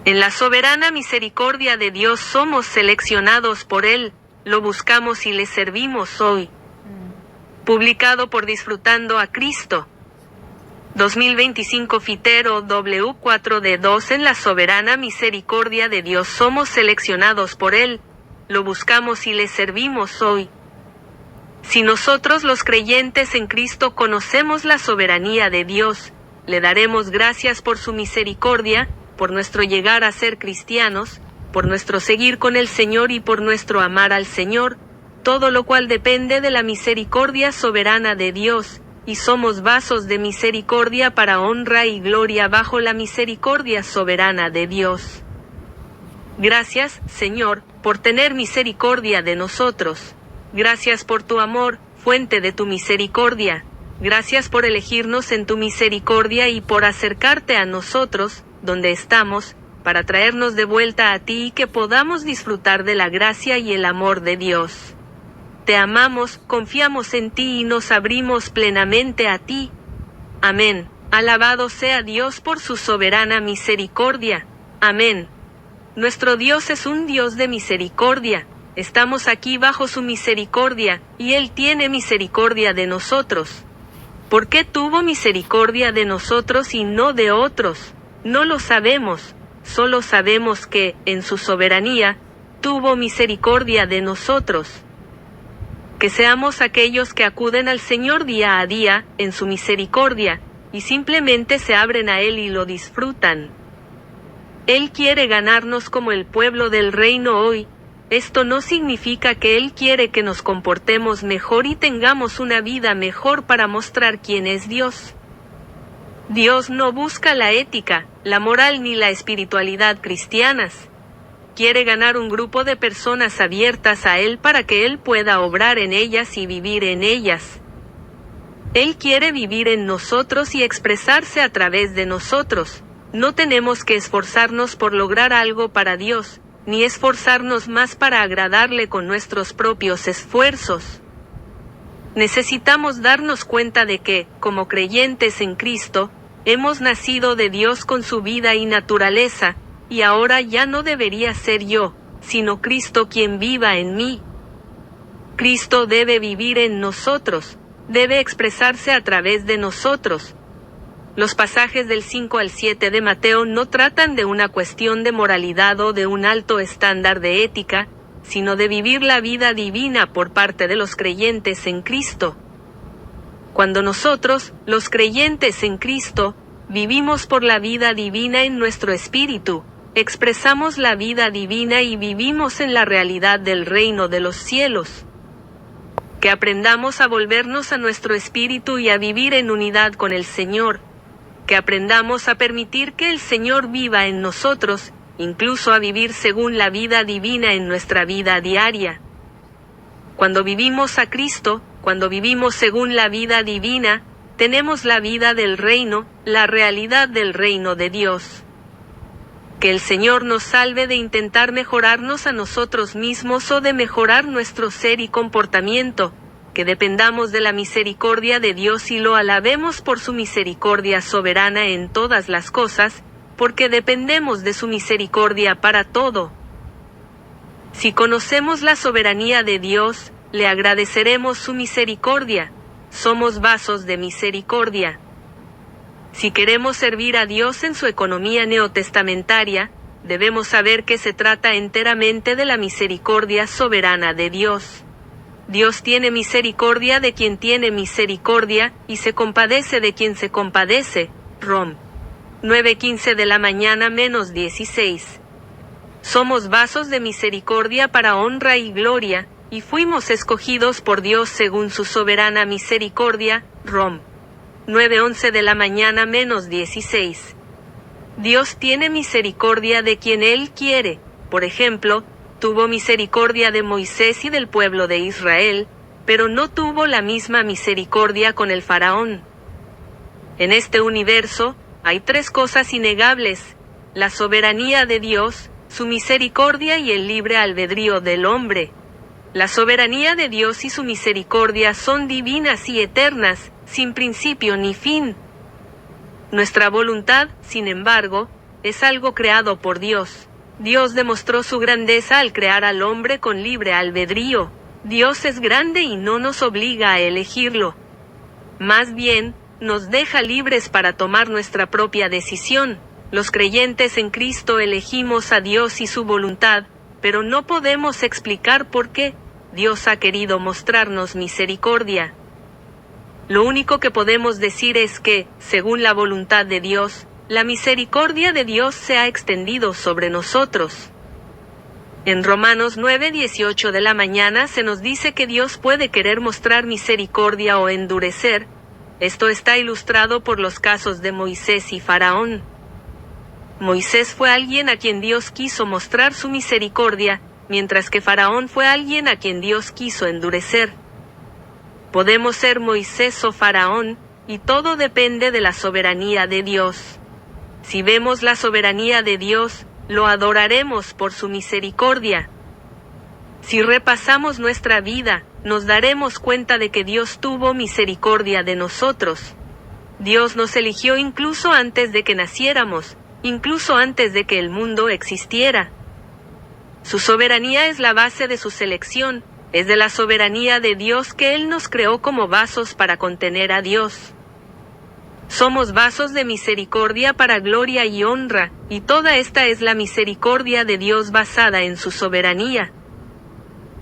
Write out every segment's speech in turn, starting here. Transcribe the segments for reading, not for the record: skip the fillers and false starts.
En la soberana misericordia de Dios somos seleccionados por Él, lo buscamos y le servimos hoy. Publicado por Disfrutando a Cristo. 2025 Fitero W4D2. En la soberana misericordia de Dios somos seleccionados por Él, lo buscamos y le servimos hoy. Si nosotros los creyentes en Cristo conocemos la soberanía de Dios, le daremos gracias por su misericordia, por nuestro llegar a ser cristianos, por nuestro seguir con el Señor y por nuestro amar al Señor, todo lo cual depende de la misericordia soberana de Dios, y somos vasos de misericordia para honra y gloria bajo la misericordia soberana de Dios. Gracias, Señor, por tener misericordia de nosotros. Gracias por tu amor, fuente de tu misericordia. Gracias por elegirnos en tu misericordia y por acercarte a nosotros, donde estamos, para traernos de vuelta a ti y que podamos disfrutar de la gracia y el amor de Dios. Te amamos, confiamos en ti y nos abrimos plenamente a ti. Amén. Alabado sea Dios por su soberana misericordia. Amén. Nuestro Dios es un Dios de misericordia. Estamos aquí bajo su misericordia, y Él tiene misericordia de nosotros. ¿Por qué tuvo misericordia de nosotros y no de otros? No lo sabemos, solo sabemos que, en su soberanía, tuvo misericordia de nosotros. Que seamos aquellos que acuden al Señor día a día, en su misericordia, y simplemente se abren a Él y lo disfrutan. Él quiere ganarnos como el pueblo del reino hoy. Esto no significa que Él quiere que nos comportemos mejor y tengamos una vida mejor para mostrar quién es Dios. Dios no busca la ética, la moral ni la espiritualidad cristianas. Quiere ganar un grupo de personas abiertas a Él para que Él pueda obrar en ellas y vivir en ellas. Él quiere vivir en nosotros y expresarse a través de nosotros. No tenemos que esforzarnos por lograr algo para Dios, ni esforzarnos más para agradarle con nuestros propios esfuerzos. Necesitamos darnos cuenta de que, como creyentes en Cristo, hemos nacido de Dios con su vida y naturaleza, y ahora ya no debería ser yo, sino Cristo quien viva en mí. Cristo debe vivir en nosotros, debe expresarse a través de nosotros. Los pasajes del 5 al 7 de Mateo no tratan de una cuestión de moralidad o de un alto estándar de ética, sino de vivir la vida divina por parte de los creyentes en Cristo. Cuando nosotros, los creyentes en Cristo, vivimos por la vida divina en nuestro espíritu, expresamos la vida divina y vivimos en la realidad del reino de los cielos. Que aprendamos a volvernos a nuestro espíritu y a vivir en unidad con el Señor. Que aprendamos a permitir que el Señor viva en nosotros, incluso a vivir según la vida divina en nuestra vida diaria. Cuando vivimos a Cristo, cuando vivimos según la vida divina, tenemos la vida del reino, la realidad del reino de Dios. Que el Señor nos salve de intentar mejorarnos a nosotros mismos o de mejorar nuestro ser y comportamiento, que dependamos de la misericordia de Dios y lo alabemos por su misericordia soberana en todas las cosas, porque dependemos de su misericordia para todo. Si conocemos la soberanía de Dios, le agradeceremos su misericordia. Somos vasos de misericordia. Si queremos servir a Dios en su economía neotestamentaria, debemos saber que se trata enteramente de la misericordia soberana de Dios. Dios tiene misericordia de quien tiene misericordia, y se compadece de quien se compadece. Rom. 9:15 de la mañana menos 16. Somos vasos de misericordia para honra y gloria, y fuimos escogidos por Dios según su soberana misericordia. Rom. 9:11 de la mañana menos 16. Dios tiene misericordia de quien Él quiere. Por ejemplo, tuvo misericordia de Moisés y del pueblo de Israel, pero no tuvo la misma misericordia con el faraón. En este universo, hay tres cosas innegables: la soberanía de Dios, su misericordia y el libre albedrío del hombre. La soberanía de Dios y su misericordia son divinas y eternas, sin principio ni fin. Nuestra voluntad, sin embargo, es algo creado por Dios. Dios demostró su grandeza al crear al hombre con libre albedrío. Dios es grande y no nos obliga a elegirlo. Más bien, nos deja libres para tomar nuestra propia decisión. Los creyentes en Cristo elegimos a Dios y su voluntad, pero no podemos explicar por qué. Dios ha querido mostrarnos misericordia. Lo único que podemos decir es que, según la voluntad de Dios, la misericordia de Dios se ha extendido sobre nosotros. En Romanos 9:18 de la mañana se nos dice que Dios puede querer mostrar misericordia o endurecer. Esto está ilustrado por los casos de Moisés y Faraón. Moisés fue alguien a quien Dios quiso mostrar su misericordia, mientras que Faraón fue alguien a quien Dios quiso endurecer. Podemos ser Moisés o Faraón, y todo depende de la soberanía de Dios. Si vemos la soberanía de Dios, lo adoraremos por su misericordia. Si repasamos nuestra vida, nos daremos cuenta de que Dios tuvo misericordia de nosotros. Dios nos eligió incluso antes de que naciéramos, incluso antes de que el mundo existiera. Su soberanía es la base de su selección, es de la soberanía de Dios que Él nos creó como vasos para contener a Dios. Somos vasos de misericordia para gloria y honra, y toda esta es la misericordia de Dios basada en su soberanía.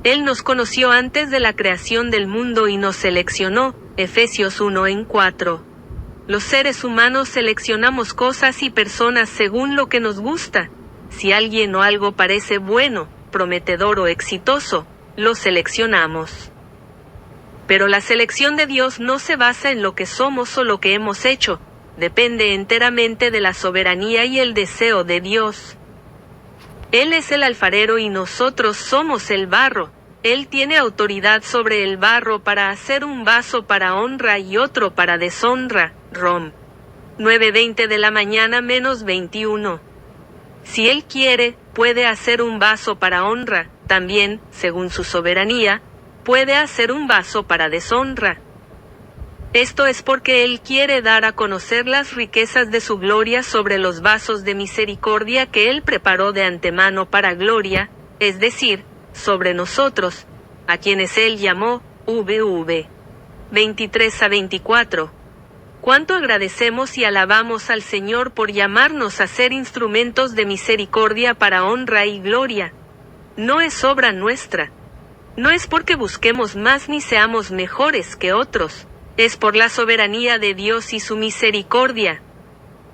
Él nos conoció antes de la creación del mundo y nos seleccionó, Efesios 1:4. Los seres humanos seleccionamos cosas y personas según lo que nos gusta. Si alguien o algo parece bueno, prometedor o exitoso, lo seleccionamos. Pero la selección de Dios no se basa en lo que somos o lo que hemos hecho, depende enteramente de la soberanía y el deseo de Dios. Él es el alfarero y nosotros somos el barro. Él tiene autoridad sobre el barro para hacer un vaso para honra y otro para deshonra. Rom. 9:20 de la mañana -21. Si Él quiere, puede hacer un vaso para honra, también, según su soberanía, puede hacer un vaso para deshonra. Esto es porque Él quiere dar a conocer las riquezas de su gloria sobre los vasos de misericordia que Él preparó de antemano para gloria, es decir, sobre nosotros, a quienes Él llamó, VV. 23-24. Cuánto agradecemos y alabamos al Señor por llamarnos a ser instrumentos de misericordia para honra y gloria. No es obra nuestra. No es porque busquemos más ni seamos mejores que otros. Es por la soberanía de Dios y su misericordia.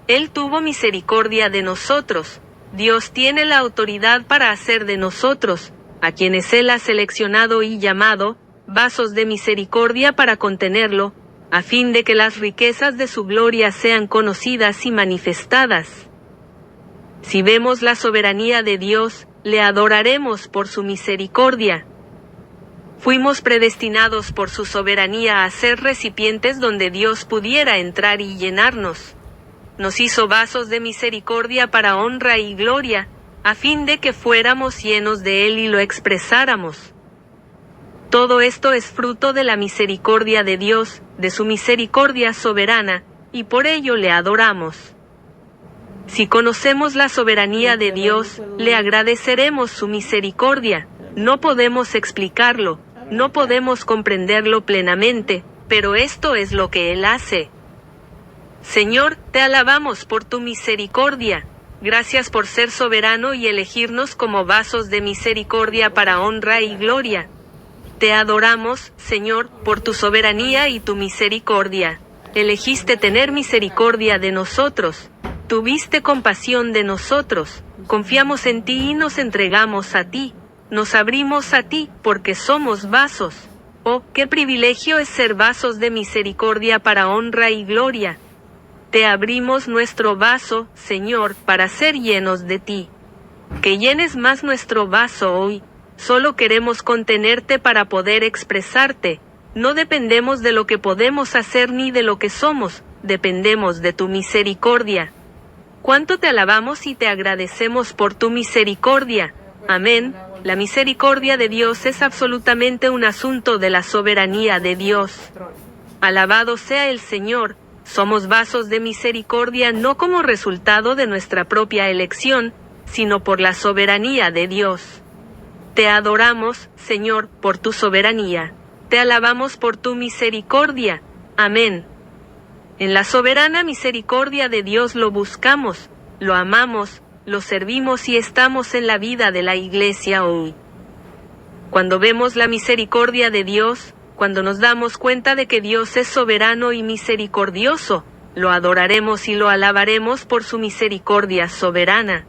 Él tuvo misericordia de nosotros. Dios tiene la autoridad para hacer de nosotros, a quienes Él ha seleccionado y llamado, vasos de misericordia para contenerlo, a fin de que las riquezas de su gloria sean conocidas y manifestadas. Si vemos la soberanía de Dios, le adoraremos por su misericordia. Fuimos predestinados por su soberanía a ser recipientes donde Dios pudiera entrar y llenarnos. Nos hizo vasos de misericordia para honra y gloria, a fin de que fuéramos llenos de Él y lo expresáramos. Todo esto es fruto de la misericordia de Dios, de su misericordia soberana, y por ello le adoramos. Si conocemos la soberanía de Dios, le agradeceremos su misericordia. No podemos explicarlo, no podemos comprenderlo plenamente, pero esto es lo que Él hace. Señor, te alabamos por tu misericordia. Gracias por ser soberano y elegirnos como vasos de misericordia para honra y gloria. Te adoramos, Señor, por tu soberanía y tu misericordia. Elegiste tener misericordia de nosotros. Tuviste compasión de nosotros. Confiamos en ti y nos entregamos a ti. Nos abrimos a ti, porque somos vasos. Oh, qué privilegio es ser vasos de misericordia para honra y gloria. Te abrimos nuestro vaso, Señor, para ser llenos de ti. Que llenes más nuestro vaso hoy. Solo queremos contenerte para poder expresarte. No dependemos de lo que podemos hacer ni de lo que somos, dependemos de tu misericordia. Cuánto te alabamos y te agradecemos por tu misericordia. Amén. La misericordia de Dios es absolutamente un asunto de la soberanía de Dios. Alabado sea el Señor. Somos vasos de misericordia no como resultado de nuestra propia elección, sino por la soberanía de Dios. Te adoramos, Señor, por tu soberanía. Te alabamos por tu misericordia. Amén. En la soberana misericordia de Dios lo buscamos, lo amamos, lo servimos y estamos en la vida de la Iglesia hoy. Cuando vemos la misericordia de Dios, cuando nos damos cuenta de que Dios es soberano y misericordioso, lo adoraremos y lo alabaremos por su misericordia soberana.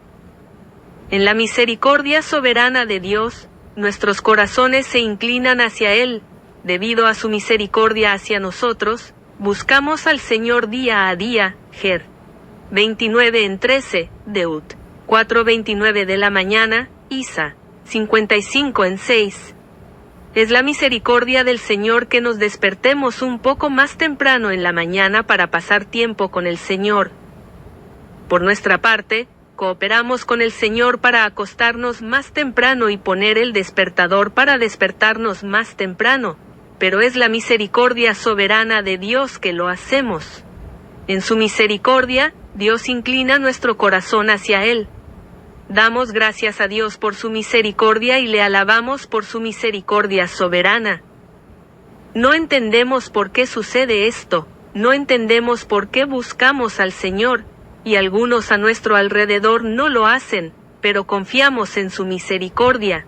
En la misericordia soberana de Dios, nuestros corazones se inclinan hacia Él. Debido a su misericordia hacia nosotros, buscamos al Señor día a día. Ger. 29:13, Deut. 4:29 de la mañana, Isa. 55:6. Es la misericordia del Señor que nos despertemos un poco más temprano en la mañana para pasar tiempo con el Señor. Por nuestra parte, cooperamos con el Señor para acostarnos más temprano y poner el despertador para despertarnos más temprano, pero es la misericordia soberana de Dios que lo hacemos. En su misericordia, Dios inclina nuestro corazón hacia Él. Damos gracias a Dios por su misericordia y le alabamos por su misericordia soberana. No entendemos por qué sucede esto, no entendemos por qué buscamos al Señor, y algunos a nuestro alrededor no lo hacen, pero confiamos en su misericordia.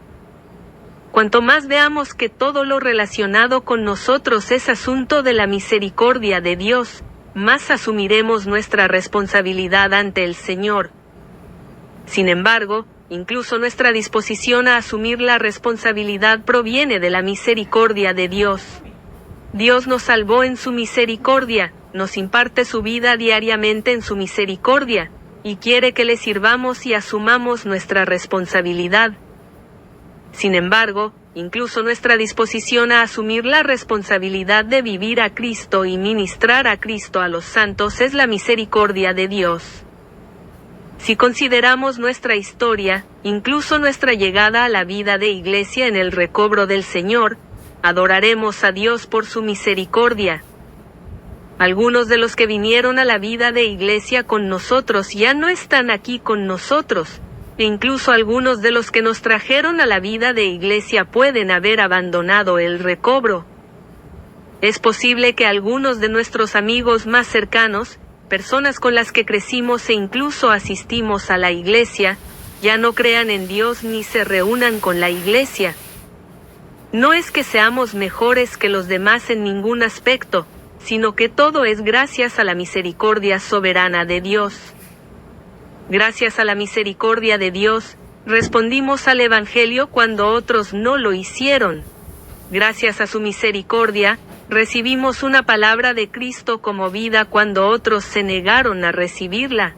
Cuanto más veamos que todo lo relacionado con nosotros es asunto de la misericordia de Dios, más asumiremos nuestra responsabilidad ante el Señor. Sin embargo, incluso nuestra disposición a asumir la responsabilidad proviene de la misericordia de Dios. Dios nos salvó en su misericordia, nos imparte su vida diariamente en su misericordia, y quiere que le sirvamos y asumamos nuestra responsabilidad. Sin embargo, incluso nuestra disposición a asumir la responsabilidad de vivir a Cristo y ministrar a Cristo a los santos es la misericordia de Dios. Si consideramos nuestra historia, incluso nuestra llegada a la vida de iglesia en el recobro del Señor, adoraremos a Dios por su misericordia. Algunos de los que vinieron a la vida de iglesia con nosotros ya no están aquí con nosotros, e incluso algunos de los que nos trajeron a la vida de iglesia pueden haber abandonado el recobro. Es posible que algunos de nuestros amigos más cercanos, personas con las que crecimos e incluso asistimos a la iglesia, ya no crean en Dios ni se reúnan con la iglesia. No es que seamos mejores que los demás en ningún aspecto, sino que todo es gracias a la misericordia soberana de Dios. Gracias a la misericordia de Dios, respondimos al Evangelio cuando otros no lo hicieron. Gracias a su misericordia, recibimos una palabra de Cristo como vida cuando otros se negaron a recibirla.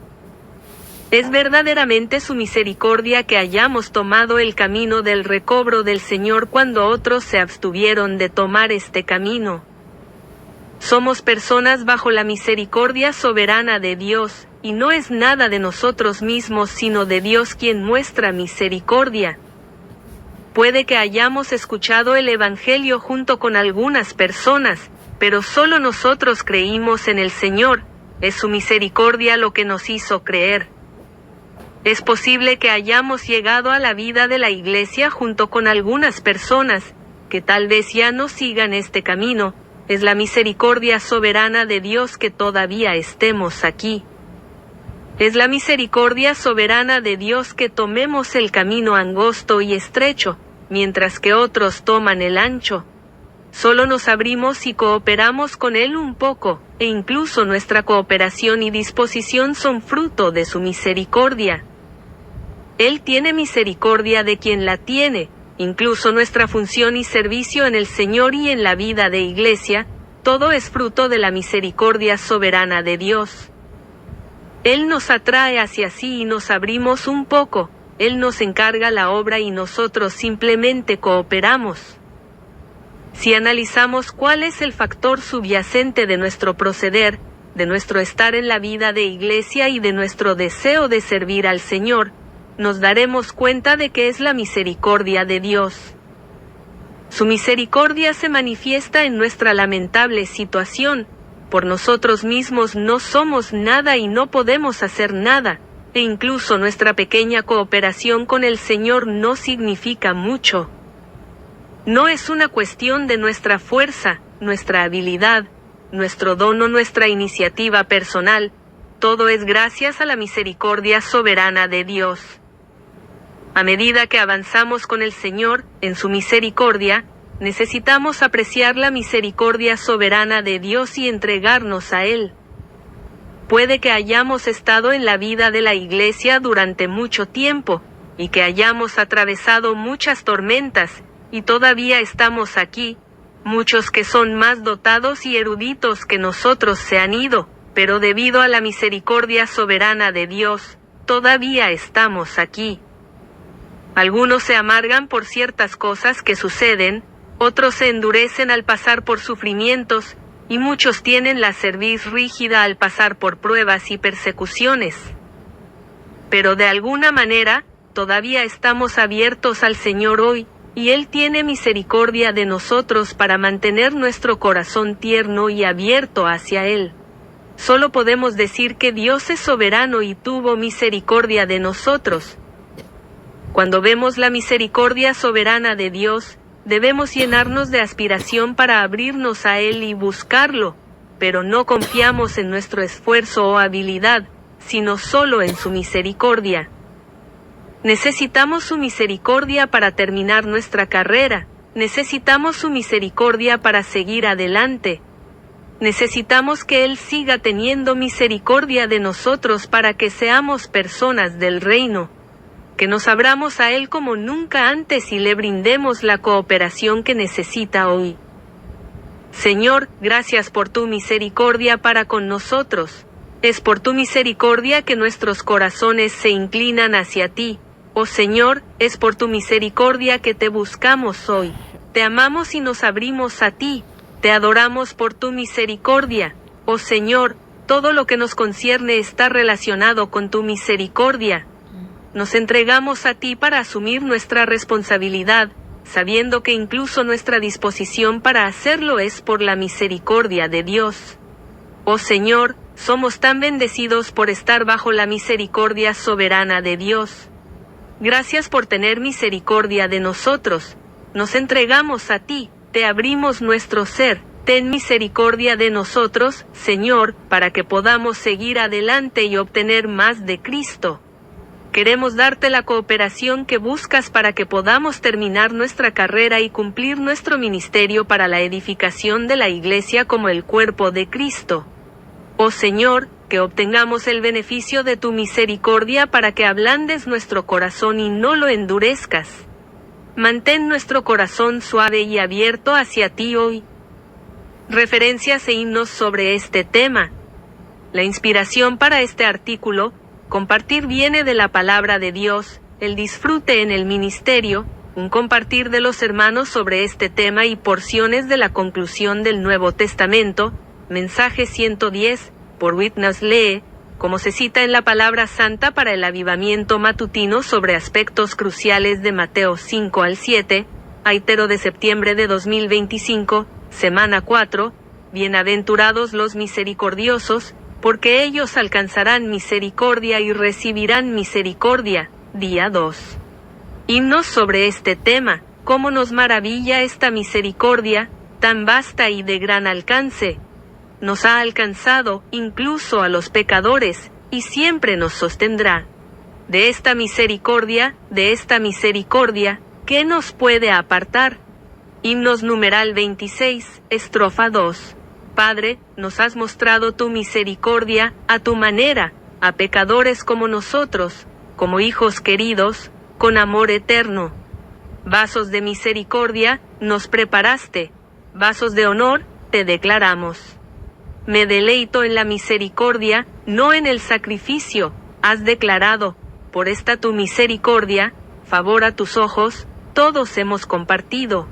Es verdaderamente su misericordia que hayamos tomado el camino del recobro del Señor cuando otros se abstuvieron de tomar este camino. Somos personas bajo la misericordia soberana de Dios, y no es nada de nosotros mismos sino de Dios quien muestra misericordia. Puede que hayamos escuchado el Evangelio junto con algunas personas, pero solo nosotros creímos en el Señor, es su misericordia lo que nos hizo creer. Es posible que hayamos llegado a la vida de la iglesia junto con algunas personas, que tal vez ya no sigan este camino, es la misericordia soberana de Dios que todavía estemos aquí. Es la misericordia soberana de Dios que tomemos el camino angosto y estrecho, mientras que otros toman el ancho. Solo nos abrimos y cooperamos con Él un poco, e incluso nuestra cooperación y disposición son fruto de su misericordia. Él tiene misericordia de quien la tiene, incluso nuestra función y servicio en el Señor y en la vida de iglesia, todo es fruto de la misericordia soberana de Dios. Él nos atrae hacia sí y nos abrimos un poco, Él nos encarga la obra y nosotros simplemente cooperamos. Si analizamos cuál es el factor subyacente de nuestro proceder, de nuestro estar en la vida de iglesia y de nuestro deseo de servir al Señor, nos daremos cuenta de que es la misericordia de Dios. Su misericordia se manifiesta en nuestra lamentable situación, Por nosotros mismos no somos nada y no podemos hacer nada, e incluso nuestra pequeña cooperación con el Señor no significa mucho. No es una cuestión de nuestra fuerza, nuestra habilidad, nuestro don o nuestra iniciativa personal, todo es gracias a la misericordia soberana de Dios. A medida que avanzamos con el Señor, en su misericordia, necesitamos apreciar la misericordia soberana de Dios y entregarnos a Él. Puede que hayamos estado en la vida de la Iglesia durante mucho tiempo, y que hayamos atravesado muchas tormentas, y todavía estamos aquí. Muchos que son más dotados y eruditos que nosotros se han ido, pero debido a la misericordia soberana de Dios, todavía estamos aquí. Algunos se amargan por ciertas cosas que suceden, otros se endurecen al pasar por sufrimientos, y muchos tienen la cerviz rígida al pasar por pruebas y persecuciones. Pero de alguna manera, todavía estamos abiertos al Señor hoy, y Él tiene misericordia de nosotros para mantener nuestro corazón tierno y abierto hacia Él. Solo podemos decir que Dios es soberano y tuvo misericordia de nosotros. Cuando vemos la misericordia soberana de Dios, debemos llenarnos de aspiración para abrirnos a Él y buscarlo, pero no confiamos en nuestro esfuerzo o habilidad, sino solo en su misericordia. Necesitamos su misericordia para terminar nuestra carrera, necesitamos su misericordia para seguir adelante. Necesitamos que Él siga teniendo misericordia de nosotros para que seamos personas del reino. Que nos abramos a Él como nunca antes y le brindemos la cooperación que necesita hoy. Señor, gracias por tu misericordia para con nosotros. Es por tu misericordia que nuestros corazones se inclinan hacia ti. Oh Señor, es por tu misericordia que te buscamos hoy. Te amamos y nos abrimos a ti. Te adoramos por tu misericordia. Oh Señor, todo lo que nos concierne está relacionado con tu misericordia. Nos entregamos a ti para asumir nuestra responsabilidad, sabiendo que incluso nuestra disposición para hacerlo es por la misericordia de Dios. Oh Señor, somos tan bendecidos por estar bajo la misericordia soberana de Dios. Gracias por tener misericordia de nosotros. Nos entregamos a ti, te abrimos nuestro ser. Ten misericordia de nosotros, Señor, para que podamos seguir adelante y obtener más de Cristo. Queremos darte la cooperación que buscas para que podamos terminar nuestra carrera y cumplir nuestro ministerio para la edificación de la Iglesia como el cuerpo de Cristo. Oh Señor, que obtengamos el beneficio de tu misericordia para que ablandes nuestro corazón y no lo endurezcas. Mantén nuestro corazón suave y abierto hacia ti hoy. Referencias e himnos sobre este tema. La inspiración para este artículo: compartir viene de la palabra de Dios, el disfrute en el ministerio, un compartir de los hermanos sobre este tema y porciones de la conclusión del Nuevo Testamento, mensaje 110, por Witness Lee, como se cita en la palabra santa para el avivamiento matutino sobre aspectos cruciales de Mateo 5 al 7, Aitero de septiembre de 2025, semana 4, bienaventurados los misericordiosos, porque ellos alcanzarán misericordia y recibirán misericordia, día 2. Himnos sobre este tema: cómo nos maravilla esta misericordia, tan vasta y de gran alcance. Nos ha alcanzado, incluso a los pecadores, y siempre nos sostendrá. De esta misericordia, ¿qué nos puede apartar? Himnos numeral 26, estrofa 2. Padre, nos has mostrado tu misericordia, a tu manera, a pecadores como nosotros, como hijos queridos, con amor eterno. Vasos de misericordia, nos preparaste, vasos de honor, te declaramos. Me deleito en la misericordia, no en el sacrificio, has declarado, por esta tu misericordia, favor a tus ojos, todos hemos compartido.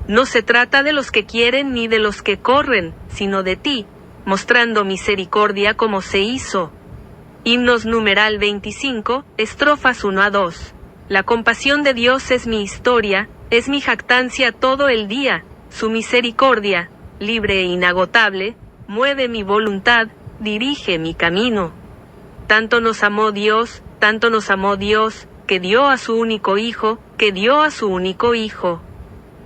No se trata de los que quieren ni de los que corren, sino de ti, mostrando misericordia como se hizo. Himnos numeral 25, estrofas 1 a 2. La compasión de Dios es mi historia, es mi jactancia todo el día, su misericordia, libre e inagotable, mueve mi voluntad, dirige mi camino. Tanto nos amó Dios, que dio a su único Hijo,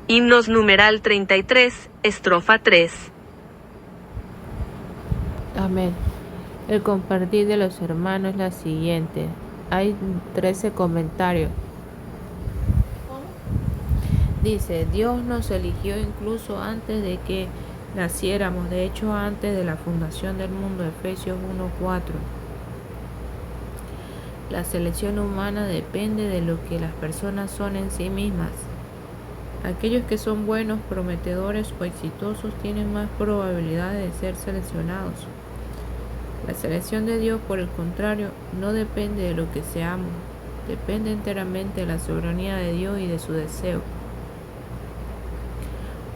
Himnos numeral 33, estrofa 3. Amén. El compartir de los hermanos es la siguiente. Hay 13 comentarios. Dice, Dios nos eligió incluso antes de que naciéramos, de hecho antes de la fundación del mundo, Efesios 1:4. La selección humana depende de lo que las personas son en sí mismas. Aquellos que son buenos, prometedores o exitosos tienen más probabilidades de ser seleccionados. La selección de Dios, por el contrario, no depende de lo que seamos, depende enteramente de la soberanía de Dios y de su deseo.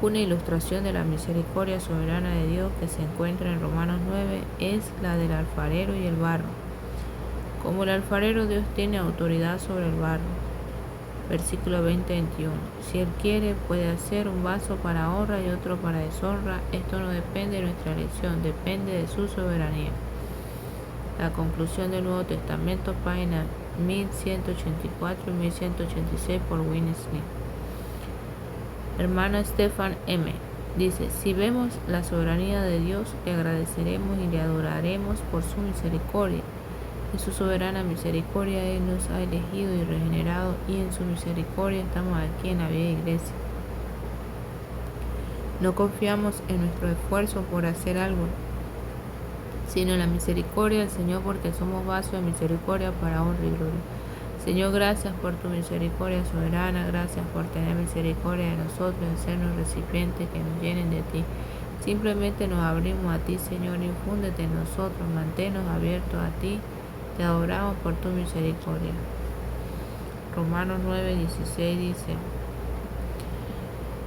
Una ilustración de la misericordia soberana de Dios que se encuentra en Romanos 9 es la del alfarero y el barro. Como el alfarero, Dios tiene autoridad sobre el barro. Versículo 20-21. Si Él quiere, puede hacer un vaso para honra y otro para deshonra. Esto no depende de nuestra elección, depende de su soberanía. La conclusión del Nuevo Testamento, página 1184 y 1186 por Wayne Smith. Hermana Stefan M. dice, si vemos la soberanía de Dios, le agradeceremos y le adoraremos por su misericordia. En su soberana misericordia Él nos ha elegido y regenerado, y en su misericordia estamos aquí en la Vía Iglesia. No confiamos en nuestro esfuerzo por hacer algo, sino en la misericordia del Señor, porque somos vasos de misericordia para honra y gloria. Señor, gracias por tu misericordia soberana, gracias por tener misericordia de nosotros, de sernos recipientes que nos llenen de ti. Simplemente nos abrimos a ti, Señor, infúndete en nosotros, manténnos abiertos a ti. Te adoramos por tu misericordia. Romanos 9:16 dice,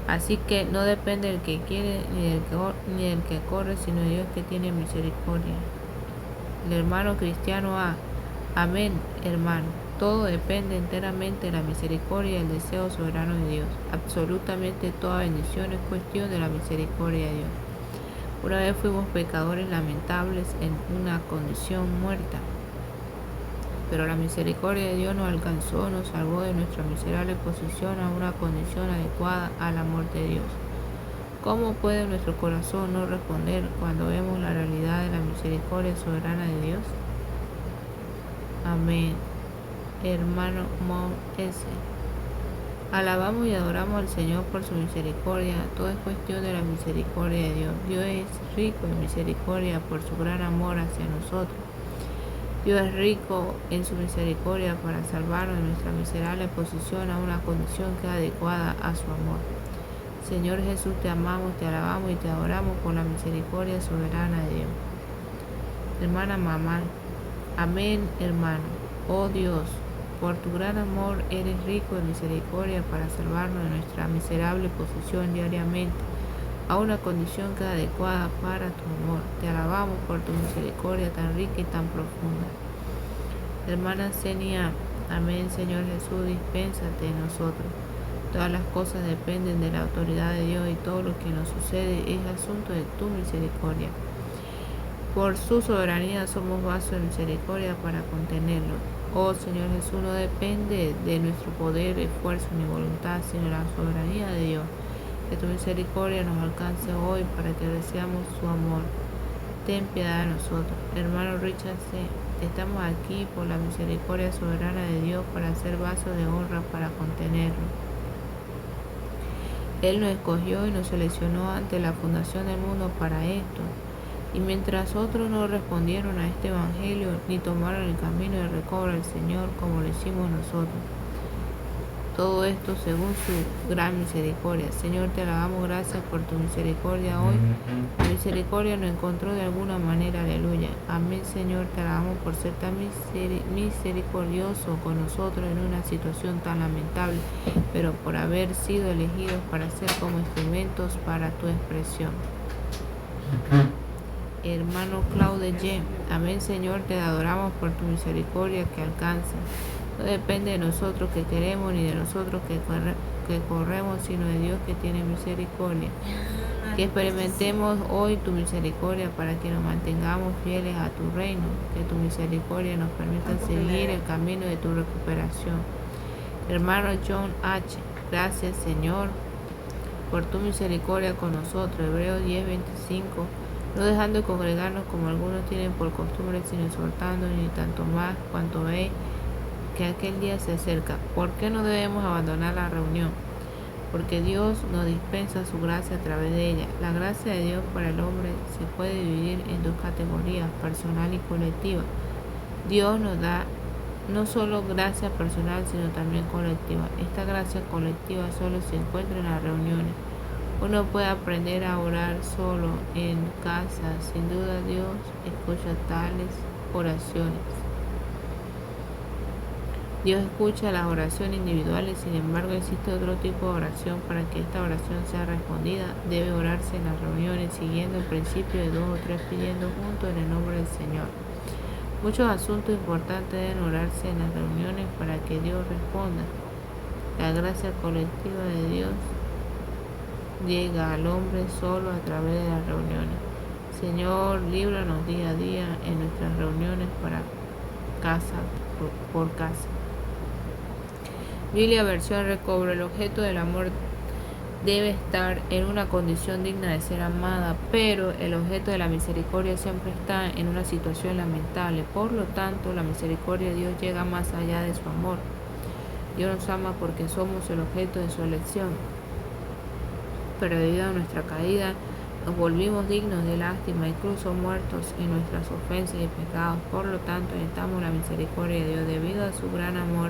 así que no depende del que quiere ni del que corre, sino de Dios que tiene misericordia. El hermano cristiano A. Amén, hermano. Todo depende enteramente de la misericordia y el deseo soberano de Dios. Absolutamente toda bendición es cuestión de la misericordia de Dios. Una vez fuimos pecadores lamentables en una condición muerta, pero la misericordia de Dios nos alcanzó, nos salvó de nuestra miserable posición a una condición adecuada al amor de Dios. ¿Cómo puede nuestro corazón no responder cuando vemos la realidad de la misericordia soberana de Dios? Amén. Hermano Mount S. Alabamos y adoramos al Señor por su misericordia. Todo es cuestión de la misericordia de Dios. Dios es rico en misericordia por su gran amor hacia nosotros. Dios es rico en su misericordia para salvarnos de nuestra miserable posición a una condición que es adecuada a su amor. Señor Jesús, te amamos, te alabamos y te adoramos por la misericordia soberana de Dios. Hermana Mamá, amén, hermano. Oh Dios, por tu gran amor eres rico en misericordia para salvarnos de nuestra miserable posición diariamente a una condición que es adecuada para tu amor. Te alabamos por tu misericordia tan rica y tan profunda. Hermana Senia, amén, Señor Jesús, dispénsate en nosotros. Todas las cosas dependen de la autoridad de Dios y todo lo que nos sucede es asunto de tu misericordia. Por su soberanía somos vasos de misericordia para contenerlo. Oh Señor Jesús, no depende de nuestro poder, esfuerzo ni voluntad, sino la soberanía de Dios. Que tu misericordia nos alcance hoy para que deseamos su amor. Ten piedad de nosotros. Hermano Richard C., estamos aquí por la misericordia soberana de Dios para ser vasos de honra para contenerlo. Él nos escogió y nos seleccionó ante la fundación del mundo para esto. Y mientras otros no respondieron a este evangelio ni tomaron el camino de recobro al Señor como lo hicimos nosotros. Todo esto según su gran misericordia. Señor, te alabamos, gracias por tu misericordia hoy. La misericordia nos encontró de alguna manera, aleluya. Amén, Señor, te alabamos por ser tan misericordioso con nosotros en una situación tan lamentable, pero por haber sido elegidos para ser como instrumentos para tu expresión. Hermano Claude G. Amén, Señor, te adoramos por tu misericordia que alcanza. No depende de nosotros que queremos ni de nosotros que corremos, sino de Dios que tiene misericordia. Que experimentemos hoy tu misericordia para que nos mantengamos fieles a tu reino. Que tu misericordia nos permita seguir el camino de tu recuperación. Hermano John H., gracias Señor por tu misericordia con nosotros. Hebreos 10:25. No dejando de congregarnos como algunos tienen por costumbre, sino exhortando, ni tanto más cuanto ve que aquel día se acerca. ¿Por qué no debemos abandonar la reunión? Porque Dios nos dispensa su gracia a través de ella. La gracia de Dios para el hombre se puede dividir en dos categorías, personal y colectiva. Dios nos da no solo gracia personal, sino también colectiva. Esta gracia colectiva solo se encuentra en las reuniones. Uno puede aprender a orar solo en casa. Sin duda Dios escucha tales oraciones. Dios escucha las oraciones individuales, sin embargo existe otro tipo de oración. Para que esta oración sea respondida, debe orarse en las reuniones, siguiendo el principio de 2 o 3 pidiendo juntos en el nombre del Señor. Muchos asuntos importantes deben orarse en las reuniones para que Dios responda. La gracia colectiva de Dios llega al hombre solo a través de las reuniones. Señor, líbranos día a día en nuestras reuniones para casa por casa. Biblia versión recobro. El objeto del amor debe estar en una condición digna de ser amada, pero el objeto de la misericordia siempre está en una situación lamentable. Por lo tanto, la misericordia de Dios llega más allá de su amor. Dios nos ama porque somos el objeto de su elección, pero debido a nuestra caída nos volvimos dignos de lástima, incluso muertos en nuestras ofensas y pecados. Por lo tanto, necesitamos la misericordia de Dios. Debido a su gran amor,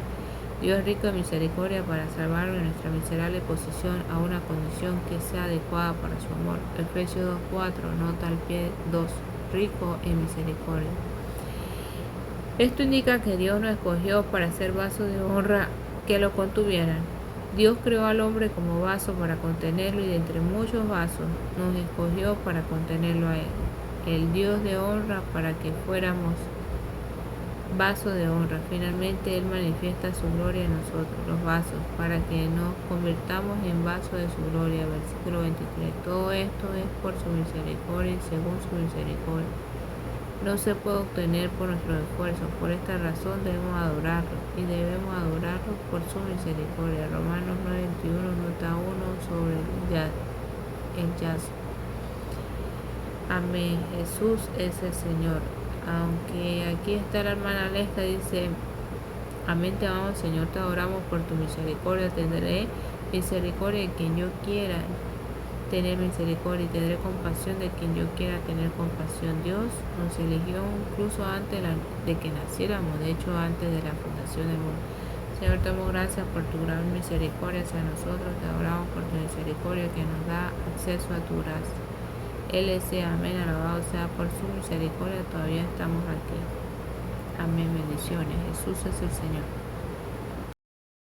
Dios es rico en misericordia para salvarnos de nuestra miserable posición a una condición que sea adecuada para su amor. Efesios 2:4, nota al pie 2, rico en misericordia. Esto indica que Dios nos escogió para ser vasos de honra que lo contuvieran. Dios creó al hombre como vaso para contenerlo y de entre muchos vasos nos escogió para contenerlo a él. El Dios de honra para que fuéramos vasos de honra. Finalmente Él manifiesta su gloria en nosotros, los vasos, para que nos convirtamos en vasos de su gloria. Versículo 23. Todo esto es por su misericordia y según su misericordia. No se puede obtener por nuestros esfuerzos. Por esta razón debemos adorarlo y debemos adorarlo por su misericordia. Romanos 9:21, nota 1 sobre el yazo. Amén. Jesús es el Señor. Aunque aquí está la hermana Lesca, dice: amén, te amamos Señor, te adoramos por tu misericordia. Tendré misericordia de quien yo quiera tener misericordia y tendré compasión de quien yo quiera tener compasión. Dios nos eligió incluso antes de que naciéramos, de hecho antes de la fundación del mundo. Señor, te damos gracias por tu gran misericordia hacia nosotros. Te adoramos por tu misericordia que nos da acceso a tu gracia. Él sea, amén, alabado sea por su misericordia, todavía estamos aquí. Amén, bendiciones. Jesús es el Señor.